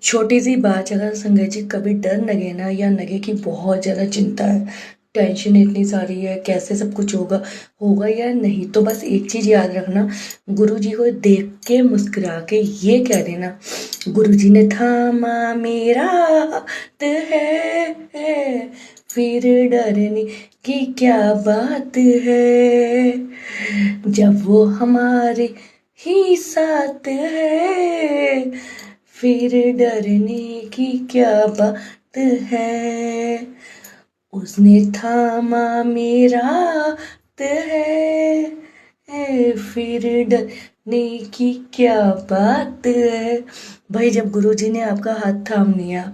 छोटी सी बात अगर संगत जी कभी डर लगे ना या लगे कि बहुत ज़्यादा चिंता है, टेंशन इतनी सारी है, कैसे सब कुछ होगा, होगा या नहीं, तो बस एक चीज़ याद रखना। गुरु जी को देख के मुस्कुरा के ये कह देना, गुरु जी ने थामा मेरा हाथ है, फिर डरने की क्या बात है, जब वो हमारे ही साथ है, फिर डरने की क्या बात है, उसने थामा मेरा हाथ है, फिर डरने की क्या बात है। भाई जब गुरुजी ने आपका हाथ थाम लिया,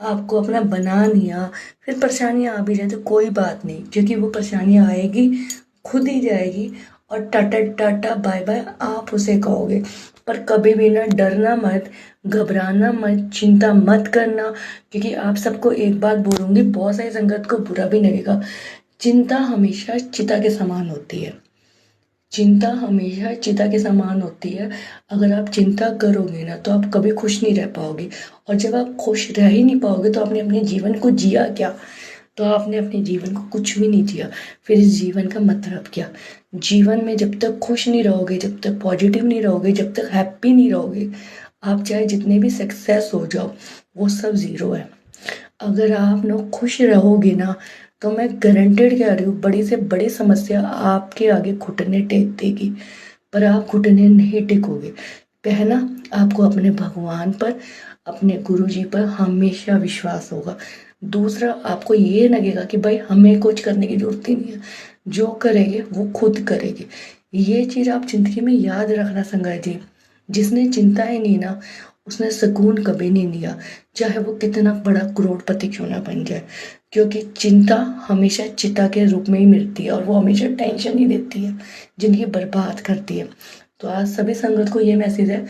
आपको अपना बना लिया, फिर परेशानियां आ भी जाए तो कोई बात नहीं, क्योंकि वो परेशानियां आएगी, खुद ही जाएगी, और टाटा टाटा बाय बाय आप उसे कहोगे। पर कभी भी ना डरना मत, घबराना मत, चिंता मत करना, क्योंकि आप सबको एक बात बोलूंगी, बहुत सारी संगत को बुरा भी लगेगा। चिंता हमेशा चिता के समान होती है। चिंता हमेशा चिता के समान होती है। अगर आप चिंता करोगे ना तो आप कभी खुश नहीं रह पाओगे, और जब आप खुश रह ही नहीं पाओगे तो आपने अपने जीवन को जिया क्या? तो आपने अपने जीवन को कुछ भी नहीं जिया। फिर इस जीवन का मतलब क्या? जीवन में जब तक खुश नहीं रहोगे, जब तक पॉजिटिव नहीं रहोगे, जब तक हैप्पी नहीं रहोगे, आप चाहे जितने भी सक्सेस हो जाओ, वो सब ज़ीरो है। अगर आप लोग खुश रहोगे ना, तो मैं गारंटेड कह रही हूँ, बड़ी से बड़ी समस्या आपके आगे घुटने टेक देगी, पर आप घुटने नहीं टेकोगे। पहला, आपको अपने भगवान पर, अपने गुरु जी पर हमेशा विश्वास होगा। दूसरा, आपको ये लगेगा कि भाई हमें कुछ करने की जरूरत ही नहीं है, जो करेंगे वो खुद करेंगे। ये चीज़ आप जिंदगी में याद रखना संगत जी। जिसने चिंता ही नहीं ना, उसने सुकून कभी नहीं लिया, चाहे वो कितना बड़ा करोड़पति क्यों ना बन जाए, क्योंकि चिंता हमेशा चिता के रूप में ही मिलती है, और वो हमेशा टेंशन ही देती है, जिंदगी बर्बाद करती है। तो आज सभी संगत को ये मैसेज है,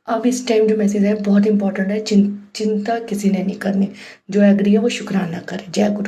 अब इस टाइम जो मैसेज है बहुत इंपॉर्टेंट है, चिंता किसी ने नहीं करनी, जो एग्री है वो शुक्राना करे। जय गुरु।